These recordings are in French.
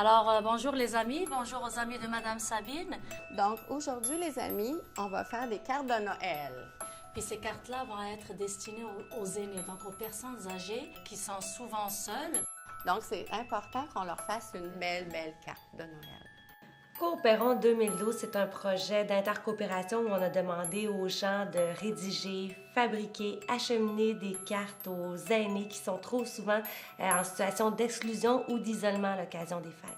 Alors, bonjour les amis, bonjour aux amis de Madame Sabine. Donc, aujourd'hui, les amis, on va faire des cartes de Noël. Puis ces cartes-là vont être destinées aux aînés, donc aux personnes âgées qui sont souvent seules. Donc, c'est important qu'on leur fasse une belle carte de Noël. Coopérons 2012, c'est un projet d'intercoopération où on a demandé aux gens de rédiger, fabriquer, acheminer des cartes aux aînés qui sont trop souvent en situation d'exclusion ou d'isolement à l'occasion des fêtes.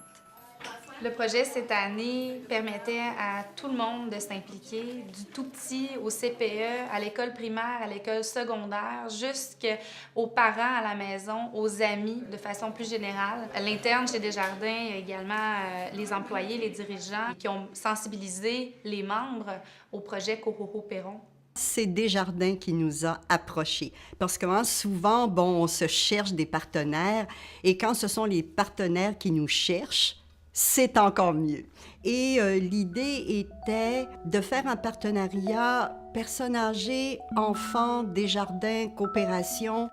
Le projet cette année permettait à tout le monde de s'impliquer, du tout petit au CPE, à l'école primaire, à l'école secondaire, jusqu'aux parents à la maison, aux amis de façon plus générale. L'interne chez Desjardins, il y a également les employés, les dirigeants qui ont sensibilisé les membres au projet Coopéron. C'est Desjardins qui nous a approchés. Parce que souvent, on se cherche des partenaires et quand ce sont les partenaires qui nous cherchent, c'est encore mieux. Et l'idée était de faire un partenariat personnes âgées, enfants, Desjardins, coopération.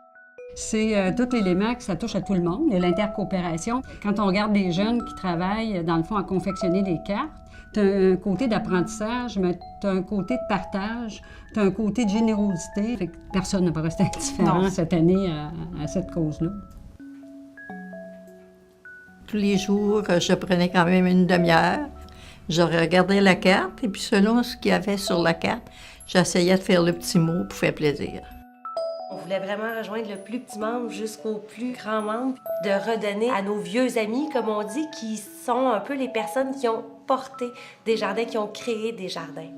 C'est tout l'élément que ça touche à tout le monde, l'intercoopération. Quand on regarde des jeunes qui travaillent, dans le fond, à confectionner des cartes, tu as un côté d'apprentissage, mais tu as un côté de partage, tu as un côté de générosité. Fait que personne ne va rester indifférent cette année à cette cause-là. Tous les jours, je prenais quand même une demi-heure. Je regardais la carte et puis selon ce qu'il y avait sur la carte, j'essayais de faire le petit mot pour faire plaisir. On voulait vraiment rejoindre le plus petit membre jusqu'au plus grand membre, de redonner à nos vieux amis, comme on dit, qui sont un peu les personnes qui ont porté Desjardins, qui ont créé Desjardins.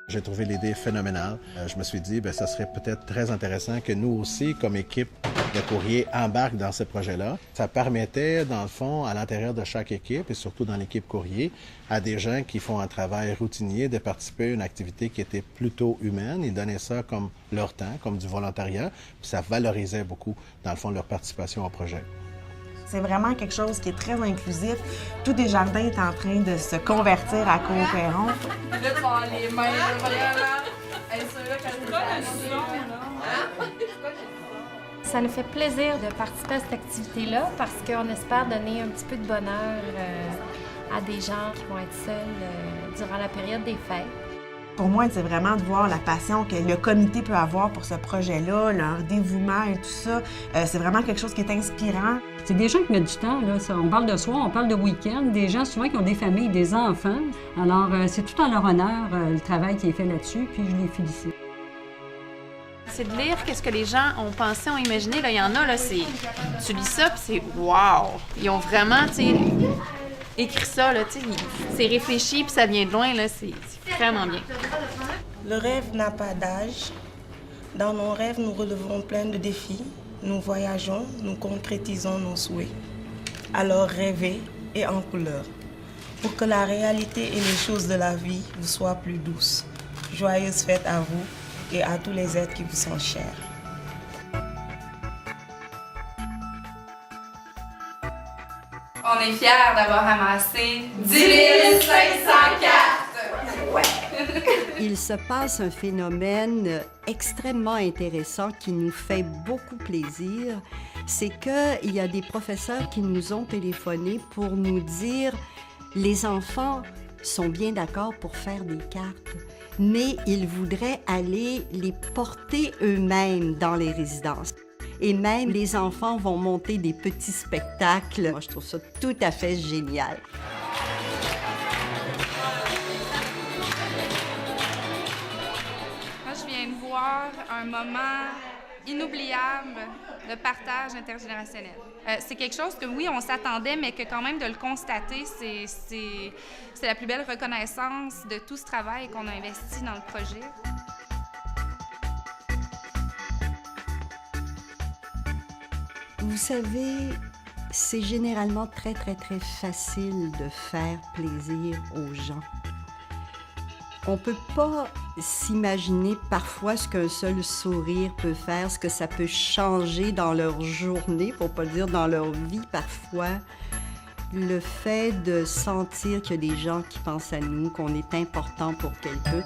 J'ai trouvé l'idée phénoménale. Je me suis dit, ça serait peut-être très intéressant que nous aussi, comme équipe de courrier, embarquent dans ce projet-là. Ça permettait, dans le fond, à l'intérieur de chaque équipe, et surtout dans l'équipe courrier, à des gens qui font un travail routinier, de participer à une activité qui était plutôt humaine. Ils donnaient ça comme leur temps, comme du volontariat, puis ça valorisait beaucoup, dans le fond, leur participation au projet. C'est vraiment quelque chose qui est très inclusif. Tout Desjardins est en train de se convertir à Coopéron. Là, tu vas avoir les mains vraiment. Ça nous fait plaisir de participer à cette activité-là parce qu'on espère donner un petit peu de bonheur à des gens qui vont être seuls durant la période des fêtes. Pour moi, c'est vraiment de voir la passion que le comité peut avoir pour ce projet-là, leur dévouement et tout ça. C'est vraiment quelque chose qui est inspirant. C'est des gens qui mettent du temps, là. On parle de soir, on parle de week-end, des gens souvent qui ont des familles, des enfants. Alors, c'est tout en leur honneur, le travail qui est fait là-dessus, puis je les félicite. C'est de lire qu'est-ce que les gens ont pensé, ont imaginé. Là, il y en a, là, c'est... Tu lis ça, puis c'est « wow ». Ils ont vraiment, tu sais, écrit ça, là, tu sais. C'est réfléchi, puis ça vient de loin, là. C'est vraiment bien. Le rêve n'a pas d'âge. Dans nos rêves, nous relevons plein de défis. Nous voyageons, nous concrétisons nos souhaits. Alors rêvez et en couleur, pour que la réalité et les choses de la vie vous soient plus douces. Joyeuses fêtes à vous et à tous les êtres qui vous sont chers. On est fiers d'avoir amassé 10 500 cartes! Ouais! Il se passe un phénomène extrêmement intéressant qui nous fait beaucoup plaisir. C'est qu'il y a des professeurs qui nous ont téléphoné pour nous dire « Les enfants sont bien d'accord pour faire des cartes, mais ils voudraient aller les porter eux-mêmes dans les résidences. » Et même les enfants vont monter des petits spectacles. Moi, je trouve ça tout à fait génial. Moi, je viens de voir un moment inoubliable de partage intergénérationnel. C'est quelque chose que, oui, on s'attendait, mais que quand même de le constater, c'est la plus belle reconnaissance de tout ce travail qu'on a investi dans le projet. Vous savez, c'est généralement très facile de faire plaisir aux gens. On ne peut pas s'imaginer parfois ce qu'un seul sourire peut faire, ce que ça peut changer dans leur journée, pour ne pas dire dans leur vie parfois. Le fait de sentir qu'il y a des gens qui pensent à nous, qu'on est important pour quelqu'un.